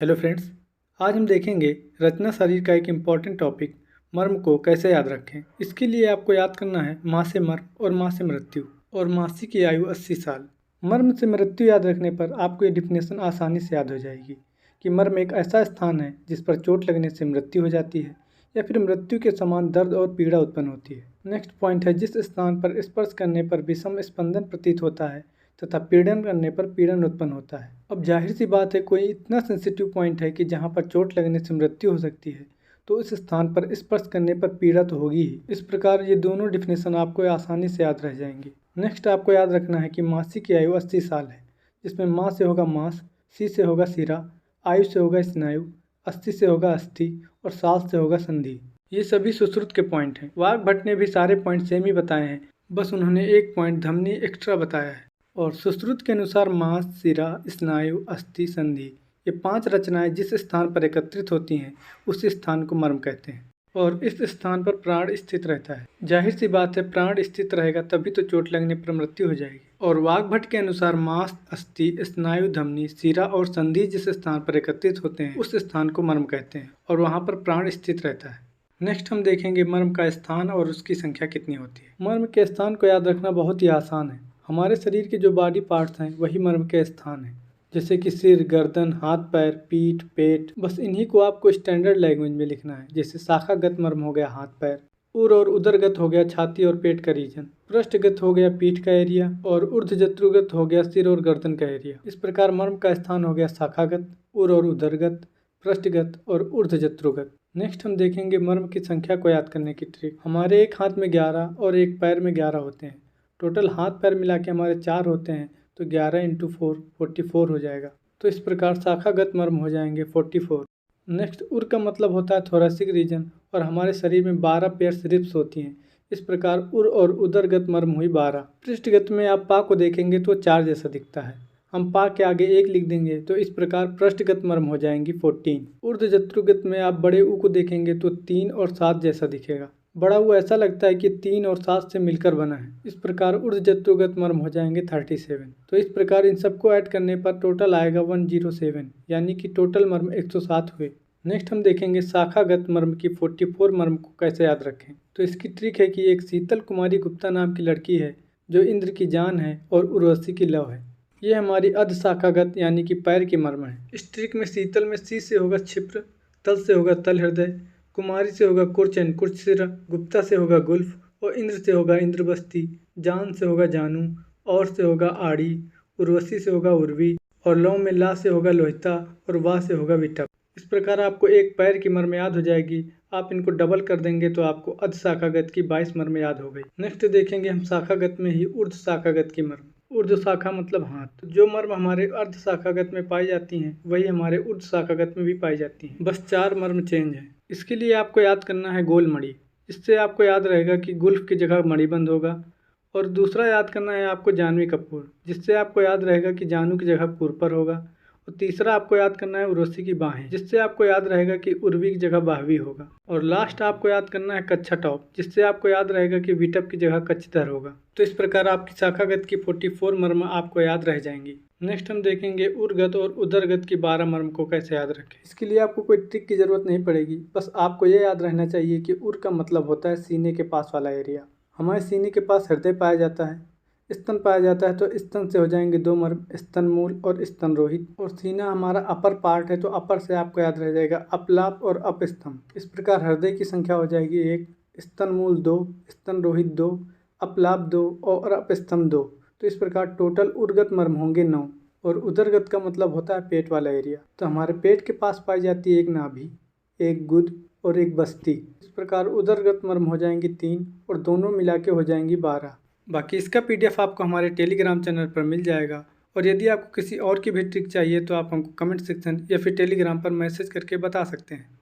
Hello friends. आज हम देखेंगे रचना शरीर का एक इम्पॉर्टेंट टॉपिक मर्म को कैसे याद रखें। इसके लिए आपको याद करना है माँ से मर्म और माँ से मृत्यु और मासी की आयु 80 साल। मर्म से मृत्यु याद रखने पर आपको ये डिफिनेशन आसानी से याद हो जाएगी कि मर्म एक ऐसा स्थान है जिस पर चोट लगने से मृत्यु हो जाती है या फिर मृत्यु के समान दर्द और पीड़ा उत्पन्न होती है। नेक्स्ट पॉइंट है जिस स्थान पर स्पर्श करने पर विषम स्पंदन प्रतीत होता है तथा पीड़न करने पर पीड़न उत्पन्न होता है। अब जाहिर सी बात है, कोई इतना सेंसिटिव पॉइंट है कि जहाँ पर चोट लगने से मृत्यु हो सकती है तो उस स्थान पर स्पर्श करने पर पीड़ा तो होगी ही। इस प्रकार ये दोनों डिफिनेशन आपको आसानी से याद रह जाएंगी। नेक्स्ट आपको याद रखना है कि मासी की आयु 80 साल है, जिसमें माँ से होगा मांस, सी से होगा सिरा, आयु से होगा स्नायु, 80 से होगा अस्थि और साल से होगा संधि। ये सभी सुश्रुत के पॉइंट हैं। वाग्भट ने भी सारे पॉइंट सेम ही बताए हैं, बस उन्होंने एक पॉइंट धमनी एक्स्ट्रा बताया है। और सुश्रुत के अनुसार मांस, सिरा, स्नायु, अस्थि, संधि ये 5 रचनाएं जिस स्थान पर एकत्रित होती हैं उस स्थान को मर्म कहते हैं और इस स्थान पर प्राण स्थित रहता है। जाहिर सी बात है, प्राण स्थित रहेगा तभी तो चोट लगने पर मृत्यु हो जाएगी। और वाग्भट के अनुसार मांस, अस्थि, स्नायु, धमनी, सिरा और संधि जिस स्थान पर एकत्रित होते हैं उस स्थान को मर्म कहते हैं और वहाँ पर प्राण स्थित रहता है। नेक्स्ट हम देखेंगे मर्म का स्थान और उसकी संख्या कितनी होती है। मर्म के स्थान को याद रखना बहुत ही आसान है। हमारे शरीर के जो बॉडी पार्ट्स हैं वही मर्म के स्थान हैं, जैसे कि सिर, गर्दन, हाथ पैर, पीठ, पेट। बस इन्हीं को आपको स्टैंडर्ड लैंग्वेज में लिखना है। जैसे शाखागत मर्म हो गया हाथ पैर, उर और उदरगत हो गया छाती और पेट का रीजन, पृष्ठगत हो गया पीठ का एरिया और ऊर्ध्वजत्रुगत हो गया सिर और गर्दन का एरिया। इस प्रकार मर्म का स्थान हो गया शाखागत, उर और उदरगत, पृष्ठगत और ऊर्ध्वजत्रुगत। नेक्स्ट हम देखेंगे मर्म की संख्या को याद करने की ट्रिक। हमारे एक हाथ में 11 और एक पैर में 11 होते हैं। टोटल हाथ पैर मिला के हमारे 4 होते हैं, तो 11 × 4 44 हो जाएगा। तो इस प्रकार शाखागत मर्म हो जाएंगे 44। नेक्स्ट उर का मतलब होता है थोरेसिक रीजन और हमारे शरीर में 12 पेयर्स रिब्स होती हैं। इस प्रकार उर और उदरगत मर्म हुई 12। पृष्ठगत में आप पा को देखेंगे तो 4 जैसा दिखता है, हम पा के आगे 1 लिख देंगे तो इस प्रकार पृष्ठगत मर्म हो जाएंगी 14। ऊर्ध्वजत्रुगत में आप बड़े ऊ को देखेंगे तो 3 और 7 जैसा दिखेगा। बड़ा ऊ ऐसा लगता है कि 3 और 7 से मिलकर बना है। इस प्रकार ऊर्ध्वजत्रुगत मर्म हो जाएंगे 37। तो इस प्रकार इन सबको ऐड करने पर टोटल आएगा 107, यानी कि टोटल मर्म 107 हुए। नेक्स्ट हम देखेंगे शाखागत मर्म की 44 मर्म को कैसे याद रखें। तो इसकी ट्रिक है कि एक शीतल कुमारी गुप्ता नाम की लड़की है जो इंद्र की जान है और उर्वशी की लव है। ये हमारी अर्ध शाखागत यानी कि पैर की मर्म है। इस ट्रिक में शीतल में सी से होगा क्षिप्र, तल से होगा तल हृदय, कुमारी से होगा कुर्च एंड कुर्च सिरा, गुप्ता से होगा गुल्फ और इंद्र से होगा इंद्रबस्ती, जान से होगा जानू, और से होगा आड़ी, उर्वशी से होगा उर्वी और लौ में ला से होगा लोहिता और वाह से होगा विटप। इस प्रकार आपको एक पैर की मर्म याद हो जाएगी। आप इनको डबल कर देंगे तो आपको अर्ध शाखागत की 22 मर्म याद हो गई। नेक्स्ट देखेंगे हम शाखागत में ही ऊर्ध्व शाखागत की मर्म। ऊर्ध्व शाखा मतलब हाथ। जो मर्म हमारे अर्ध शाखागत में पाई जाती हैं वही हमारे ऊर्ध्व शाखागत में भी पाई जाती हैं, बस 4 मर्म चेंज है। इसके लिए आपको याद करना है गोल मणि। इससे आपको याद रहेगा कि गुल्फ की जगह मणिबंध होगा। और दूसरा याद करना है आपको जानवी कपूर, जिससे आपको याद रहेगा कि जानू की जगह पुरपर होगा। और तीसरा आपको याद करना है उर्वशी की बाहें, जिससे आपको याद रहेगा कि उर्वी की जगह बाहवी होगा। और लास्ट आपको याद करना है कच्छा टॉप, जिससे आपको याद रहेगा कि विटप की जगह कच्छधर होगा। तो इस प्रकार आपकी शाखागत की 44 मर्म आपको याद रह जाएंगी। नेक्स्ट हम देखेंगे उर्गत और उदरगत की 12 मर्म को कैसे याद रखें। इसके लिए आपको कोई ट्रिक की जरूरत नहीं पड़ेगी, बस आपको ये याद रहना चाहिए कि उर का मतलब होता है सीने के पास वाला एरिया। हमारे सीने के पास हृदय पाया जाता है, स्तन पाया जाता है, तो स्तन से हो जाएंगे 2 मर्म, स्तन मूल और स्तन रोहित। और सीना हमारा अपर पार्ट है तो अपर से आपको याद रह जाएगा अपलाप और अपस्तंभ। इस प्रकार हृदय की संख्या हो जाएगी 1, स्तन मूल 2, स्तन रोहित 2, अपलाप 2 और अपस्तंभ 2। तो इस प्रकार टोटल उर्गत मर्म होंगे 9। और उदरगत का मतलब होता है पेट वाला एरिया। तो हमारे पेट के पास पाई जाती है एक नाभि, एक गुद और एक बस्ती। इस प्रकार उदरगत मर्म हो जाएंगी 3 और दोनों मिला के हो जाएंगी 12। बाकी इसका PDF आपको हमारे टेलीग्राम चैनल पर मिल जाएगा। और यदि आपको किसी और की भी ट्रिक चाहिए तो आप हमको कमेंट सेक्शन या फिर टेलीग्राम पर मैसेज करके बता सकते हैं।